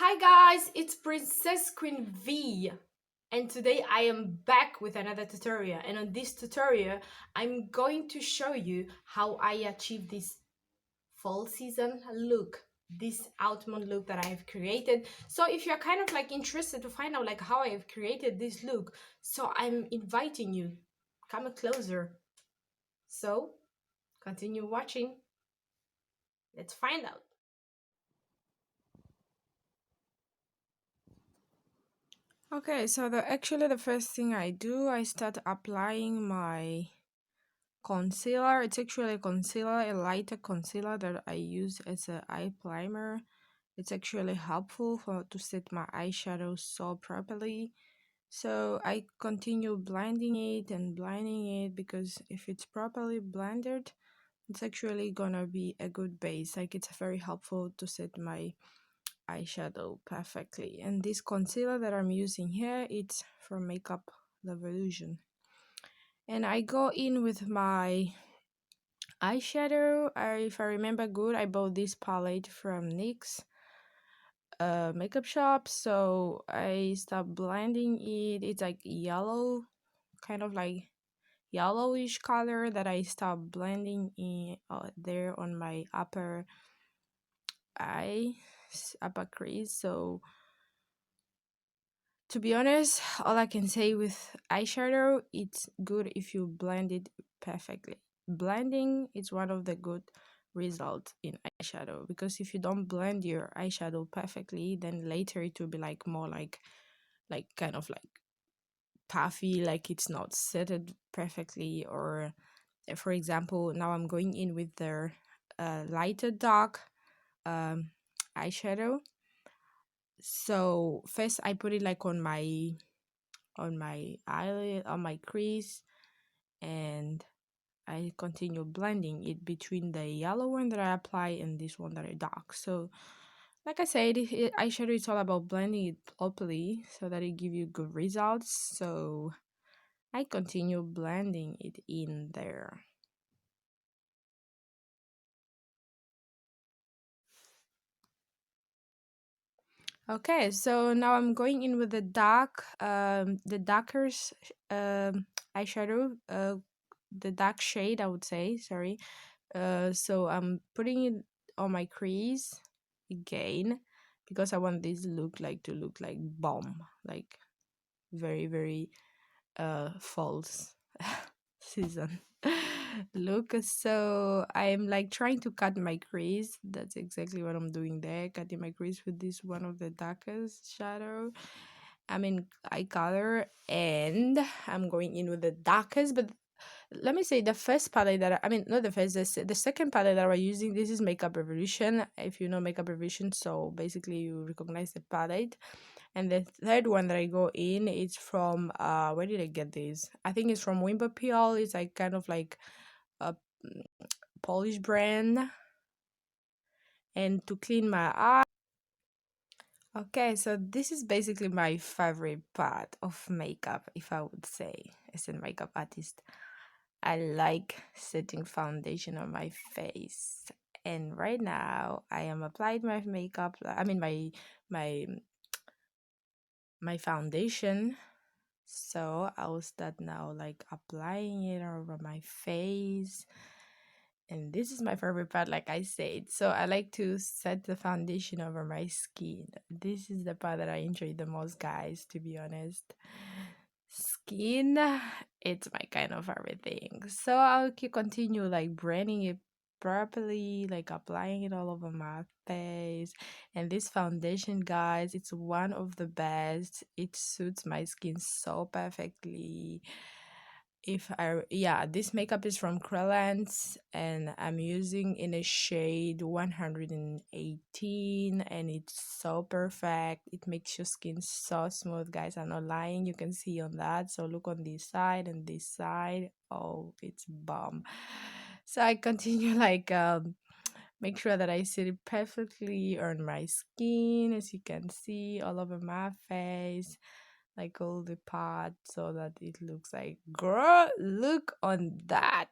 Hi guys, it's Princess Queen V, and today I am back with another tutorial. And on this tutorial, I'm going to show you how I achieve this fall season look, this autumn look that I have created. So if you're kind of like interested to find out like how I have created this look, so I'm inviting you, come closer. So continue watching. Let's find out. Okay, so actually the first thing I do, I start applying my concealer. It's actually a concealer, a lighter concealer that I use as an eye primer. It's actually helpful to set my eyeshadow so properly. So I continue blending it and blending it because if it's properly blended, it's actually gonna be a good base. Like it's very helpful to set my eyeshadow perfectly. And this concealer that I'm using here, it's from Makeup Revolution. And I go in with my eyeshadow. If I remember good, I bought this palette from NYX makeup shop. So I start blending it. It's like yellow, kind of like yellowish color that I start blending in there on my eye upper crease. So to be honest, all I can say with eyeshadow, it's good if you blend it perfectly. Blending is one of the good results in eyeshadow, because if you don't blend your eyeshadow perfectly, then later it will be like more like kind of like puffy, like it's not setted perfectly. Or for example, now I'm going in with the lighter dark um, eyeshadow. So first I put it like on my eyelid, on my crease, and I continue blending it between the yellow one that I apply and this one that I dark. So like I said, eyeshadow is all about blending it properly so that it give you good results. So I continue blending it in there. Okay, so now I'm going in with the darker eyeshadow, the dark shade, I would say. Sorry. So I'm putting it on my crease again because I want this to look like bomb, like very very false season look. So I'm like trying to cut my crease. That's exactly what I'm doing there, cutting my crease with this one of the darkest shadow, I mean eye color. And I'm going in with the darkest, but let me say the first palette that I mean not the first, the second palette that we're using, this is Makeup Revolution. If you know Makeup Revolution, so basically you recognize the palette. And the third one that I go in, it's from where did I get this? I think it's from Wimper Peel. It's like kind of like a Polish brand. And to clean my eye. Okay, so this is basically my favorite part of makeup, if I would say, as a makeup artist. I like setting foundation on my face. And right now I am applying my makeup, I mean my my foundation. So I will start now like applying it over my face. And this is my favorite part, like I said. So I like to set the foundation over my skin. This is the part that I enjoy the most, guys, to be honest. Skin, it's my kind of everything. So I'll keep continue like branding it properly, like applying it all over my face. And this foundation, guys, it's one of the best. It suits my skin so perfectly. If I Yeah, this makeup is from Krellans and I'm using in a shade 118, and it's so perfect. It makes your skin so smooth, guys. I'm not lying, you can see on that. So look on this side and this side. Oh, it's bomb. So I continue like make sure that I set it perfectly on my skin, as you can see all over my face, like all the parts, so that it looks like, girl, look on that.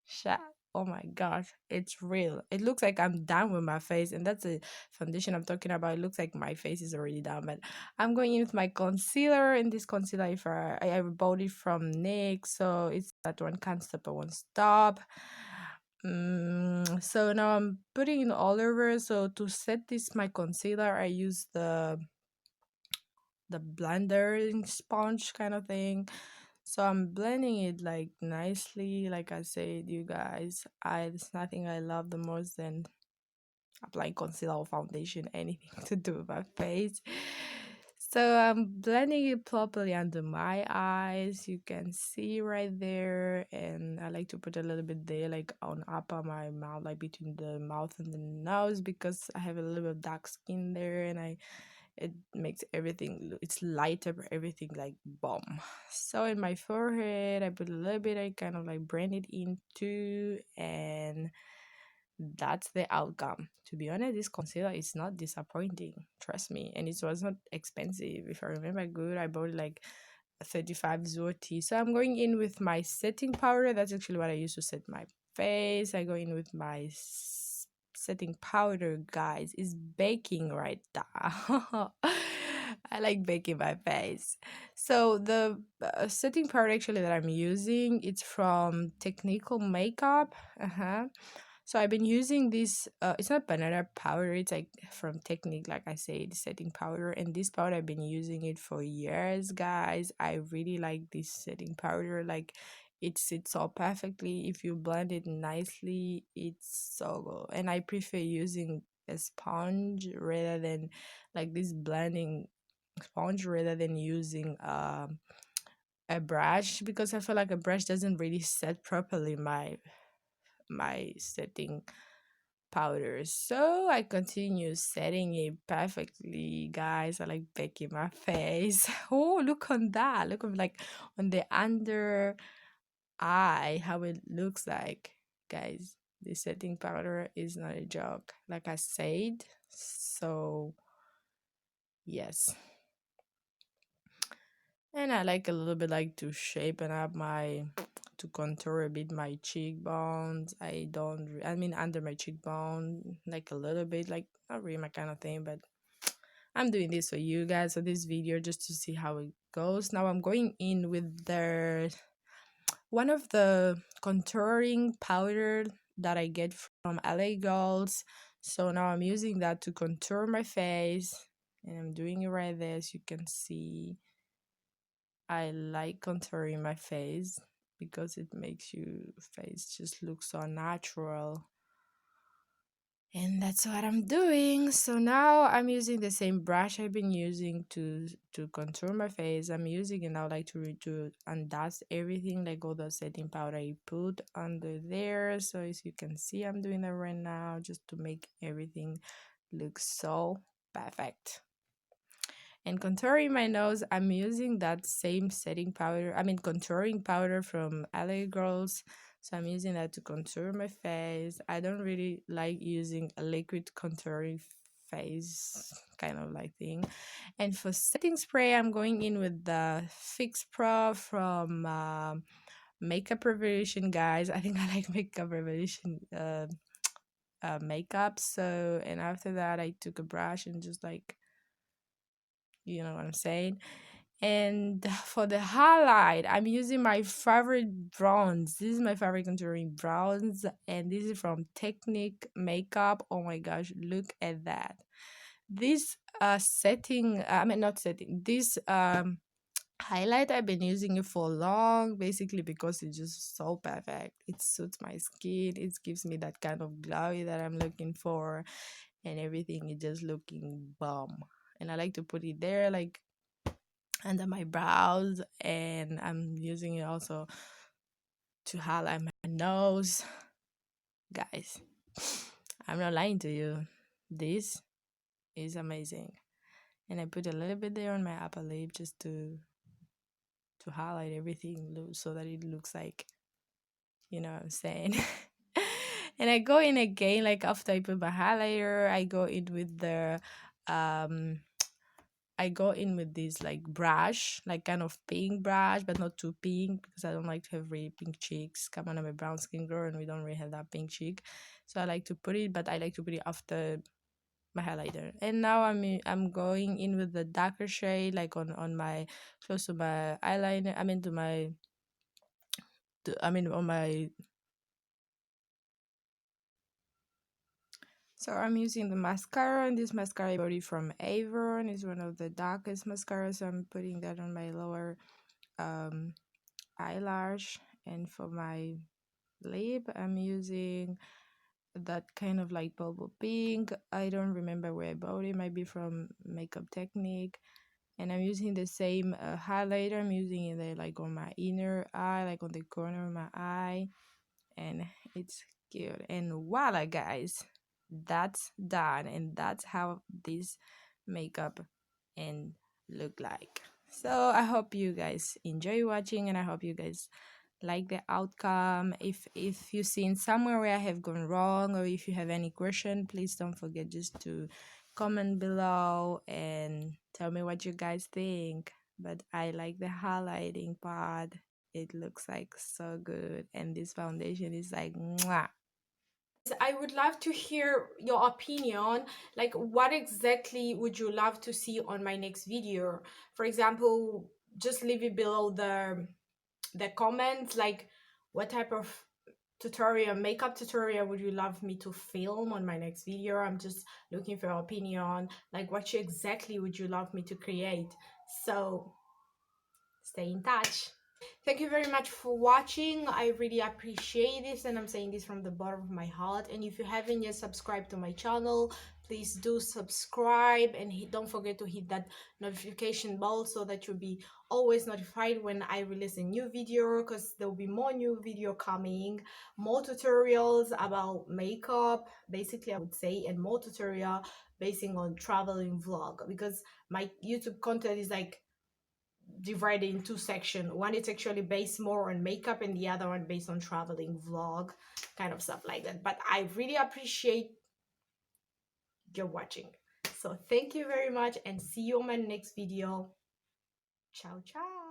Sha. Oh my gosh, it's real. It looks like I'm done with my face, and that's the foundation I'm talking about. It looks like my face is already done, but I'm going in with my concealer. And this concealer, if I bought it from NYX, so it's that one can't stop, I won't stop. So now I'm putting it all over. So to set this my concealer, I use the blending sponge kind of thing. So I'm blending it like nicely. Like I said, you guys, there's nothing I love the most than applying concealer or foundation, anything to do with my face. So I'm blending it properly under my eyes. You can see right there, and I like to put a little bit there, like on upper my mouth, like between the mouth and the nose, because I have a little bit of dark skin there, and it makes everything it's lighter, but everything like bomb. So in my forehead I put a little bit, I kind of like blend it into, and that's the outcome. To be honest, this concealer is not disappointing, trust me, and it was not expensive. If I remember good, I bought it like 35 zloty. So I'm going in with my setting powder. That's actually what I use to set my face. I go in with my setting powder, guys. It's baking right now. I like baking my face. So the setting powder actually that I'm using, it's from Technical Makeup. So I've been using this. It's not banana powder. It's like from Technique, like I said, setting powder. And this powder, I've been using it for years, guys. I really like this setting powder. Like it sits so perfectly. If you blend it nicely, it's so good. And I prefer using a sponge rather than like this blending sponge rather than using a brush, because I feel like a brush doesn't really set properly my setting powder. So I continue setting it perfectly, guys. I like baking my face. Oh, look on that. Look on like on the under eye, how it looks like. Guys, the setting powder is not a joke, like I said. So yes. And I like a little bit like to shapen up my to contour a bit my cheekbones. I mean under my cheekbone, like a little bit, like not really my kind of thing, but I'm doing this for you guys for this video just to see how it goes. Now I'm going in with the one of the contouring powder that I get from LA Girls. So now I'm using that to contour my face, and I'm doing it right there, as you can see. I like contouring my face because it makes your face just look so natural. And that's what I'm doing. So now I'm using the same brush I've been using to contour my face. I'm using it now like to undust everything, like all the setting powder I put under there. So as you can see, I'm doing that right now just to make everything look so perfect. And contouring my nose, I'm using that same setting powder, I mean contouring powder from LA Girls. So I'm using that to contour my face. I don't really like using a liquid contouring face kind of like thing. And for setting spray, I'm going in with the Fix Pro from Makeup Revolution, guys. I think I like Makeup Revolution makeup. So, and after that, I took a brush and just like, you know what I'm saying. And for the highlight, I'm using my favorite bronze. This is my favorite contouring bronze, and this is from Technique Makeup. Oh my gosh, look at that. This setting, I mean not setting, this highlight, I've been using it for long, basically because it's just so perfect. It suits my skin. It gives me that kind of glowy that I'm looking for, and everything is just looking bomb. And I like to put it there like under my brows, and I'm using it also to highlight my nose. Guys, I'm not lying to you, this is amazing. And I put a little bit there on my upper lip just to highlight everything so that it looks like, you know what I'm saying. And I go in again, like after I put my highlighter, I go in with the um I go in with this like brush, like kind of pink brush, but not too pink because I don't like to have really pink cheeks. Come on, I'm a brown skin girl and we don't really have that pink cheek. So I like to put it, but I like to put it after my highlighter. And now I'm going in with the darker shade, like on my close to my eyeliner. I mean to my, I mean on my. So I'm using the mascara, and this mascara body from Avon is one of the darkest mascaras. So I'm putting that on my lower um eyelash, and for my lip I'm using that kind of like bubble pink. I don't remember where I bought it, might be from Makeup Technique. And I'm using the same highlighter. I'm using it like on my inner eye, like on the corner of my eye, and it's cute. And voila, guys, that's done, and that's how this makeup and look like. So I hope you guys enjoy watching, and I hope you guys like the outcome. If you seen somewhere where I have gone wrong, or if you have any question, please don't forget just to comment below and tell me what you guys think. But I like the highlighting part. It looks like so good, and this foundation is like mwah. I would love to hear your opinion. Like, what exactly would you love to see on my next video? For example, just leave it below the comments, like what type of tutorial, makeup tutorial would you love me to film on my next video. I'm just looking for your opinion, like what exactly would you love me to create. So stay in touch. Thank you very much for watching. I really appreciate this, and I'm saying this from the bottom of my heart. And if you haven't yet subscribed to my channel, please do subscribe, and don't forget to hit that notification bell so that you'll be always notified when I release a new video, because there will be more new video coming, more tutorials about makeup, basically I would say, and more tutorial basing on traveling vlog, because my YouTube content is like divided in two sections. One is actually based more on makeup, and the other one based on traveling vlog, kind of stuff like that. But I really appreciate your watching. So thank you very much, and see you on my next video. Ciao, ciao.